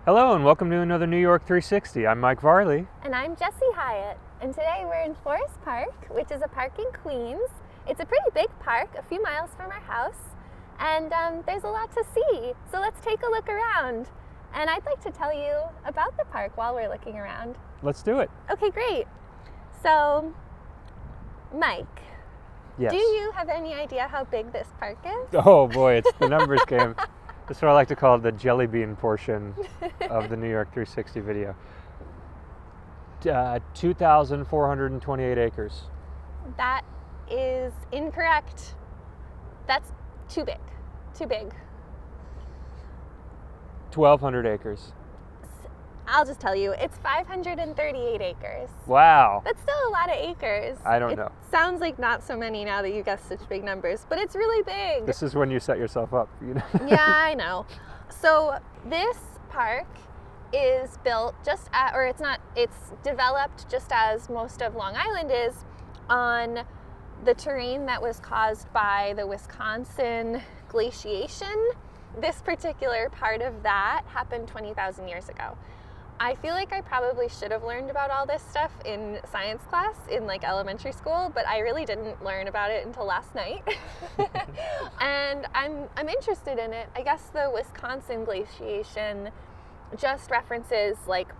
Hello and welcome to another New York 360. I'm Mike Varley. And I'm Jessie Hyatt. And today we're in Forest Park, which is a park in Queens. It's a pretty big park, a few miles from our house. And there's a lot to see. So let's take a look around. And I'd like to tell you about the park while we're looking around. Let's do it. Okay, great. So, Mike, Yes. do you have any idea how big this park is? Oh boy, it's the numbers game. This is what I like to call the jelly bean portion of the New York 360 video. 2,428 acres. That is incorrect. That's too big. Too big. 1,200 acres. I'll just tell you, it's 538 acres. Wow. That's still a lot of acres. I don't know. Sounds like not so many now that you guessed such big numbers, but it's really big. This is when you set yourself up. You know? Yeah, I know. So this park is built just at, or it's developed just as most of Long Island is on the terrain that was caused by the Wisconsin glaciation. This particular part of that happened 20,000 years ago. I feel like I probably should have learned about all this stuff in science class in like elementary school, but I really didn't learn about it until last night. And I'm interested in it. I guess the Wisconsin glaciation just references like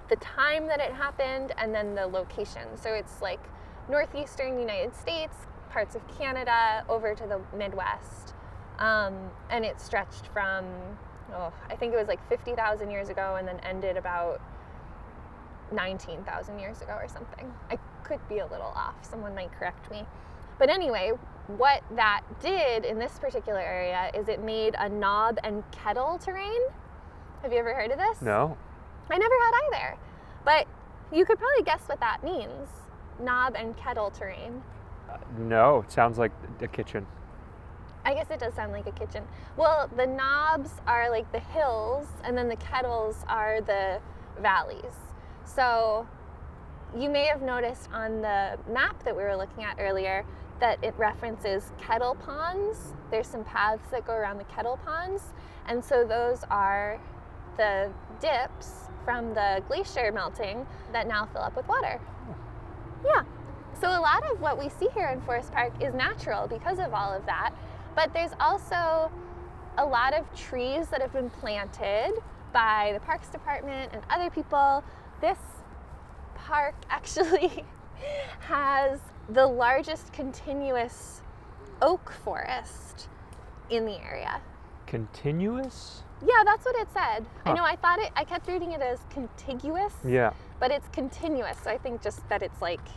the time that it happened and then the location. So it's like northeastern United States, parts of Canada, over to the Midwest. And it stretched from, I think it was like 50,000 years ago and then ended about 19,000 years ago or something. I could be a little off. Someone might correct me. But anyway, what that did in this particular area is it made a knob and kettle terrain. Have you ever heard of this? No. I never had either. But you could probably guess what that means. Knob and kettle terrain. No, it sounds like a kitchen. I guess it does sound like a kitchen. Well, the knobs are like the hills, and then the kettles are the valleys. So you may have noticed on the map that we were looking at earlier that it references Kettle Ponds. There's some paths that go around the Kettle Ponds, and so those are the dips from the glacier melting that now fill up with water. Yeah. So a lot of what we see here in Forest Park is natural because of all of that. But there's also a lot of trees that have been planted by the Parks Department and other people. This park actually has the largest continuous oak forest in the area. Continuous? Yeah, that's what it said. Huh. I know, I kept reading it as contiguous. Yeah. But it's continuous, so I think just that it's like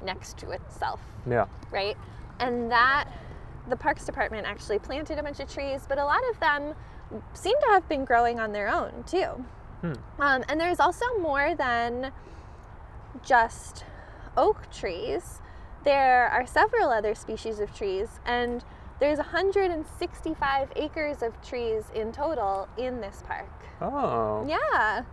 next to itself. Yeah. Right? And the Parks Department actually planted a bunch of trees, but a lot of them seem to have been growing on their own too. And there's also more than just oak trees. There are several other species of trees, and there's 165 acres of trees in total in this park. Oh. Yeah.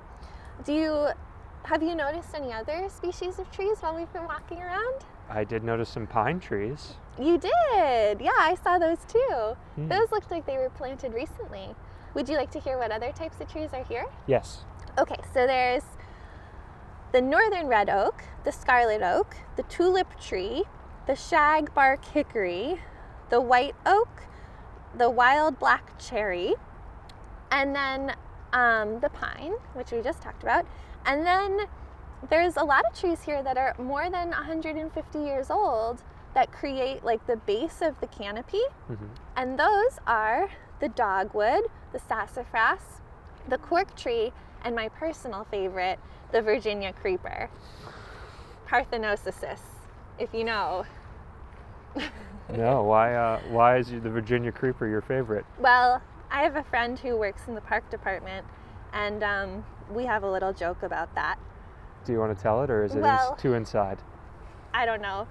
Have you noticed any other species of trees while we've been walking around? I did notice some pine trees. You did? Yeah, I saw those too. Those looked like they were planted recently. Would you like to hear what other types of trees are here? Yes. Okay, so there's the northern red oak, the scarlet oak, the tulip tree, the shagbark hickory, the white oak, the wild black cherry, and then the pine, which we just talked about. And then there's a lot of trees here that are more than 150 years old that create like the base of the canopy. And those are the dogwood, the sassafras, the cork tree, and my personal favorite, the Virginia creeper. Parthenosis, if you know. No, why is the Virginia creeper your favorite? Well, I have a friend who works in the park department, and we have a little joke about that. Do you want to tell it, or is it too inside? I don't know.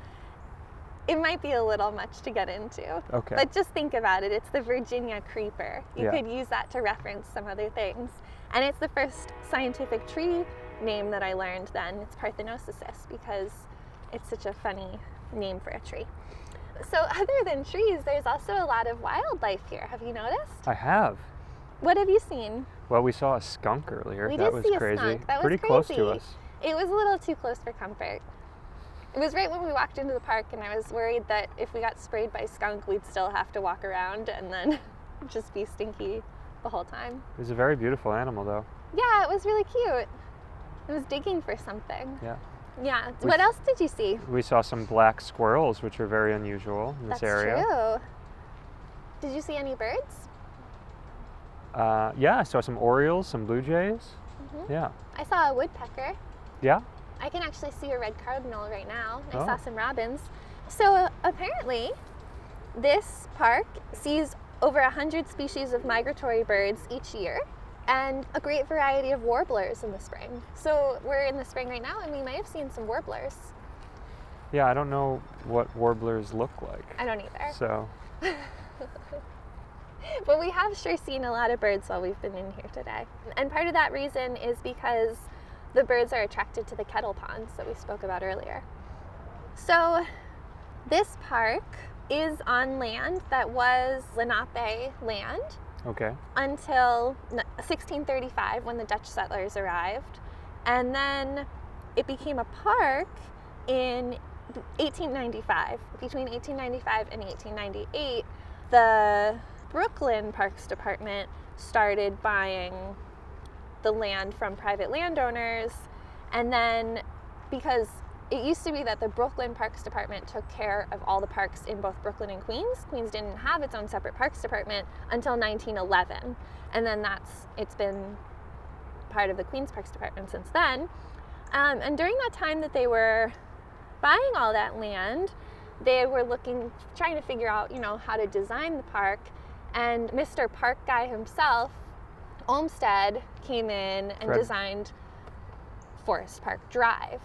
It might be a little much to get into. Okay. But just think about it. It's the Virginia creeper. You Yeah. could use that to reference some other things. And it's the first scientific tree name that I learned then. It's Parthenosis because it's such a funny name for a tree. So other than trees, there's also a lot of wildlife here. Have you noticed? I have. What have you seen? Well, we saw a skunk earlier. We That did was see a crazy. skunk. That was Pretty close to crazy. us. It was a little too close for comfort. It was right when we walked into the park, and I was worried that if we got sprayed by skunk, we'd still have to walk around and then just be stinky the whole time. It was a very beautiful animal, though. Yeah, it was really cute. It was digging for something. Yeah. Yeah. What else did you see? We saw some black squirrels, which are very unusual in this That's area. true. Did you see any birds? Yeah, I saw some orioles, some blue jays. Mm-hmm. Yeah. I saw a woodpecker. Yeah? I can actually see a red cardinal right now. I Oh. saw some robins. So apparently, this park sees over 100 species of migratory birds each year and a great variety of warblers in the spring. So we're in the spring right now, and we might have seen some warblers. Yeah, I don't know what warblers look like. I don't either. So, But we have sure seen a lot of birds while we've been in here today. And part of that reason is because the birds are attracted to the Kettle Ponds that we spoke about earlier. So this park is on land that was Lenape land okay. until 1635 when the Dutch settlers arrived. And then it became a park in 1895. Between 1895 and 1898, the Brooklyn Parks Department started buying the land from private landowners, and then because it used to be that the Brooklyn Parks Department took care of all the parks in both Brooklyn and Queens. Queens didn't have its own separate parks department until 1911, and then it's been part of the Queens Parks Department since then. And during that time that they were buying all that land, they were trying to figure out, how to design the park. And Mr. Park Guy himself, Olmsted, came in and designed Forest Park Drive.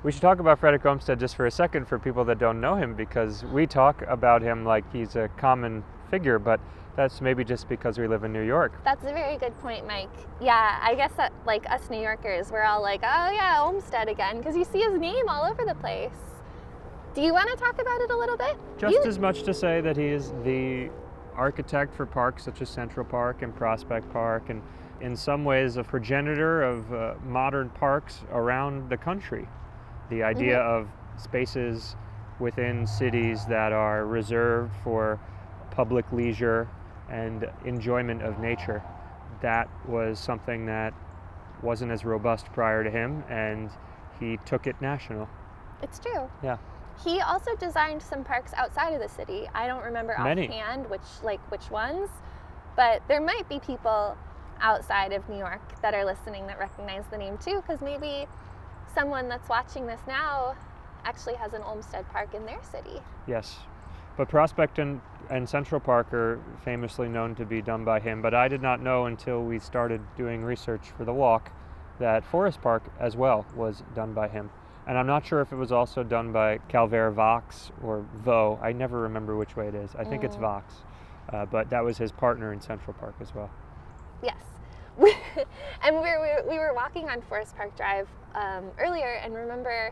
We should talk about Frederick Olmsted just for a second for people that don't know him, because we talk about him like he's a common figure, but that's maybe just because we live in New York. That's a very good point, Mike. Yeah, I guess that, like, us New Yorkers, we're all like, oh yeah, Olmsted again, because you see his name all over the place. Do you want to talk about it a little bit? Just as much to say that he is the architect for parks such as Central Park and Prospect Park, and in some ways a progenitor of modern parks around the country. The idea of spaces within cities that are reserved for public leisure and enjoyment of nature. That was something that wasn't as robust prior to him, and he took it national. It's true. Yeah. He also designed some parks outside of the city. I don't remember Many. offhand which ones, but there might be people outside of New York that are listening that recognize the name too, because maybe someone that's watching this now actually has an Olmsted Park in their city. Yes. But Prospect and Central Park are famously known to be done by him, but I did not know until we started doing research for the walk that Forest Park as well was done by him. And I'm not sure if it was also done by Calvert Vaux or Vaux. I never remember which way it is. I think it's Vaux. But that was his partner in Central Park as well. Yes. And we were walking on Forest Park Drive earlier, and remember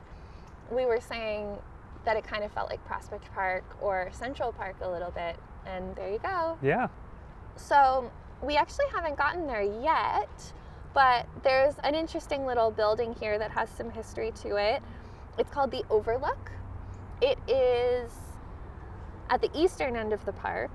we were saying that it kind of felt like Prospect Park or Central Park a little bit, and there you go. Yeah. So we actually haven't gotten there yet, but there's an interesting little building here that has some history to it. It's called the Overlook. It is at the eastern end of the park.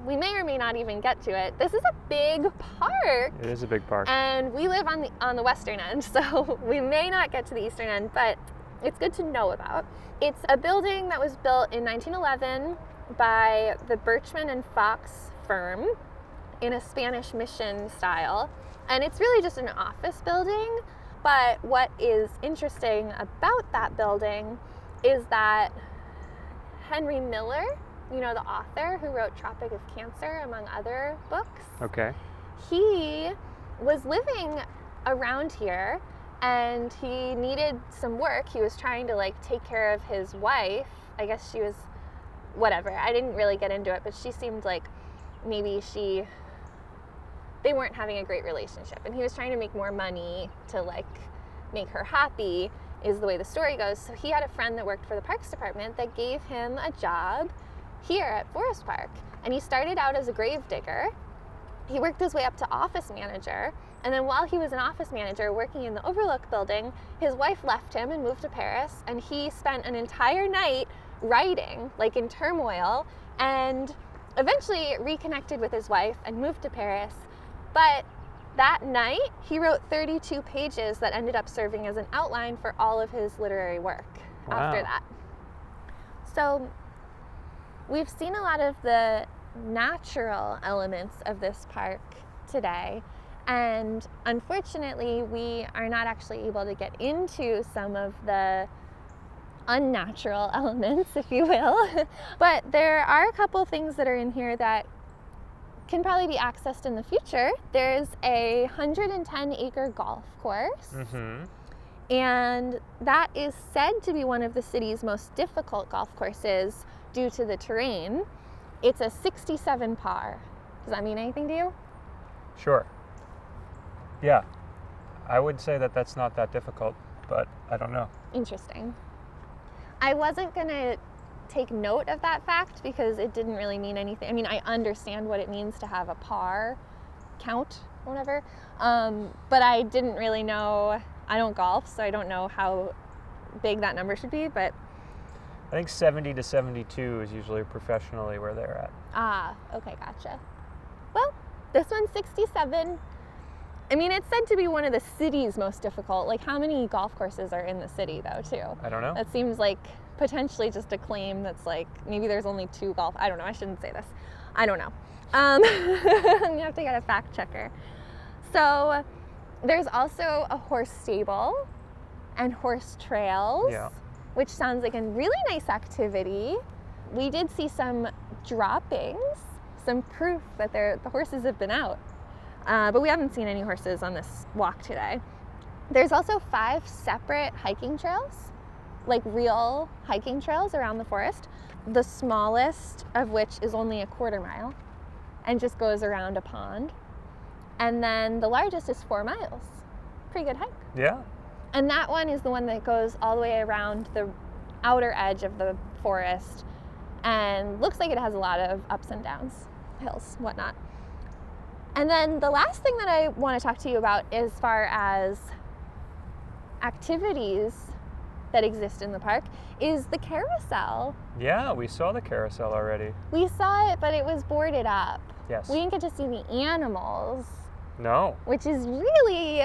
We may or may not even get to it. This is a big park. It is a big park. And we live on the western end, so we may not get to the eastern end, but it's good to know about. It's a building that was built in 1911 by the Birchman and Fox firm in a Spanish mission style. And it's really just an office building, but what is interesting about that building is that Henry Miller, the author who wrote Tropic of Cancer, among other books, Okay. he was living around here and he needed some work. He was trying to take care of his wife. I guess she was, whatever. I didn't really get into it, but she seemed like maybe they weren't having a great relationship, and he was trying to make more money to make her happy, is the way the story goes. So he had a friend that worked for the Parks Department that gave him a job here at Forest Park, and he started out as a grave digger, He worked his way up to office manager, and then while he was an office manager working in the Overlook building, his wife left him and moved to Paris, and he spent an entire night writing, like in turmoil, and eventually reconnected with his wife and moved to Paris. But that night, he wrote 32 pages that ended up serving as an outline for all of his literary work after that. So we've seen a lot of the natural elements of this park today, and unfortunately we are not actually able to get into some of the unnatural elements, if you will. But there are a couple things that are in here that can probably be accessed in the future. There's a 110-acre golf course, and that is said to be one of the city's most difficult golf courses due to the terrain. It's a 67 par. Does that mean anything to you? Sure. Yeah. I would say that that's not that difficult, but I don't know. Interesting. I wasn't going to take note of that fact because it didn't really mean anything. I mean, I understand what it means to have a par count or whatever, but I didn't really know. I don't golf, so I don't know how big that number should be, but I think 70 to 72 is usually professionally where they're at. Ah, okay, gotcha. Well, this one's 67. I mean, it's said to be one of the city's most difficult. Like, how many golf courses are in the city, though, too? I don't know. That seems like potentially just a claim that's like, maybe there's only 2 golf. I don't know. I shouldn't say this. I don't know. You have to get a fact checker. So there's also a horse stable and horse trails, which sounds like a really nice activity. We did see some droppings, some proof that the horses have been out. But we haven't seen any horses on this walk today. There's also 5 separate hiking trails, like real hiking trails around the forest. The smallest of which is only a 1/4 mile and just goes around a pond. And then the largest is 4 miles. Pretty good hike. Yeah. And that one is the one that goes all the way around the outer edge of the forest and looks like it has a lot of ups and downs, hills, whatnot. And then the last thing that I want to talk to you about as far as activities that exist in the park is the carousel. Yeah, we saw the carousel already. We saw it, but it was boarded up. Yes. We didn't get to see the animals. No. Which is really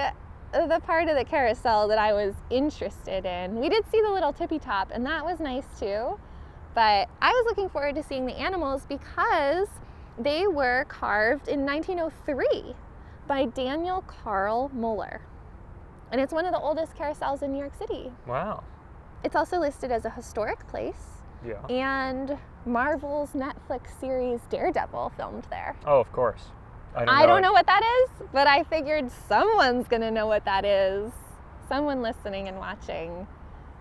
the part of the carousel that I was interested in. We did see the little tippy top, and that was nice too. But I was looking forward to seeing the animals because they were carved in 1903 by Daniel Carl Muller. And it's one of the oldest carousels in New York City. Wow. It's also listed as a historic place. Yeah. And Marvel's Netflix series Daredevil filmed there. Oh, of course. I don't know what that is, but I figured someone's gonna know what that is. Someone listening and watching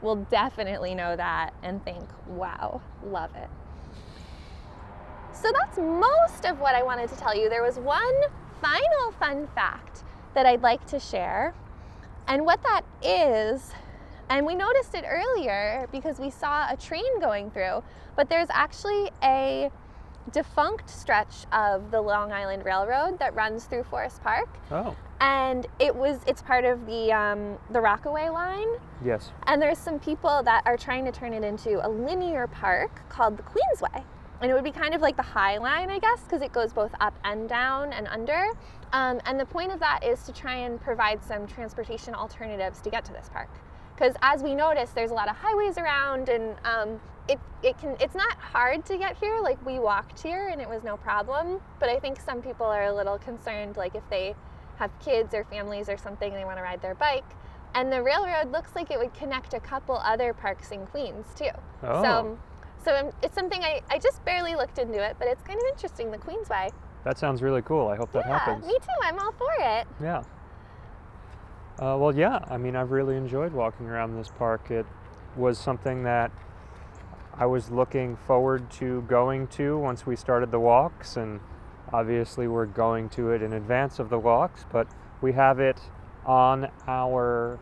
will definitely know that and think, wow, love it. So that's most of what I wanted to tell you. There was one final fun fact that I'd like to share. And what that is, and we noticed it earlier because we saw a train going through, but there's actually a defunct stretch of the Long Island Railroad that runs through Forest Park. Oh. And it's part of the Rockaway line. Yes. And there's some people that are trying to turn it into a linear park called the Queensway. And it would be kind of like the High Line, I guess, because it goes both up and down and under. And the point of that is to try and provide some transportation alternatives to get to this park. Because as we noticed, there's a lot of highways around, and it's not hard to get here. Like, we walked here and it was no problem. But I think some people are a little concerned, like if they have kids or families or something and they want to ride their bike. And the railroad looks like it would connect a couple other parks in Queens too. Oh. So it's something I just barely looked into it, but it's kind of interesting, the Queensway. That sounds really cool. I hope that happens. Yeah, me too. I'm all for it. Yeah. Well, yeah. I mean, I've really enjoyed walking around this park. It was something that I was looking forward to going to once we started the walks, and obviously we're going to it in advance of the walks, but we have it on our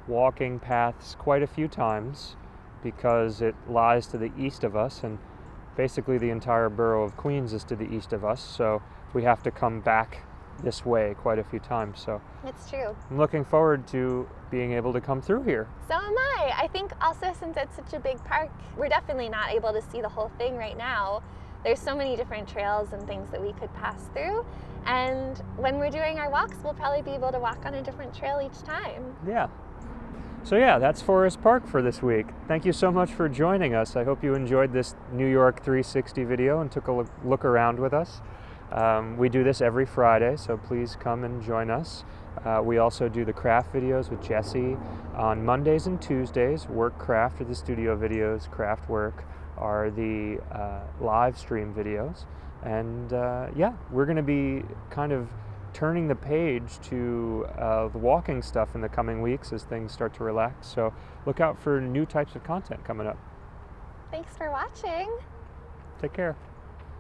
walking paths quite a few times because it lies to the east of us, and basically the entire borough of Queens is to the east of us, so we have to come back this way quite a few times. So It's true. I'm looking forward to being able to come through here. So am I. I think also since it's such a big park, we're definitely not able to see the whole thing right now. There's so many different trails and things that we could pass through. And when we're doing our walks, we'll probably be able to walk on a different trail each time. Yeah. So yeah, that's Forest Park for this week. Thank you so much for joining us. I hope you enjoyed this New York 360 video and took a look around with us. We do this every Friday, so please come and join us. We also do the craft videos with Jesse on Mondays and Tuesdays. Work craft are the studio videos, craft work are the live stream videos. And yeah, we're going to be kind of turning the page to the walking stuff in the coming weeks as things start to relax. So look out for new types of content coming up. Thanks for watching. Take care.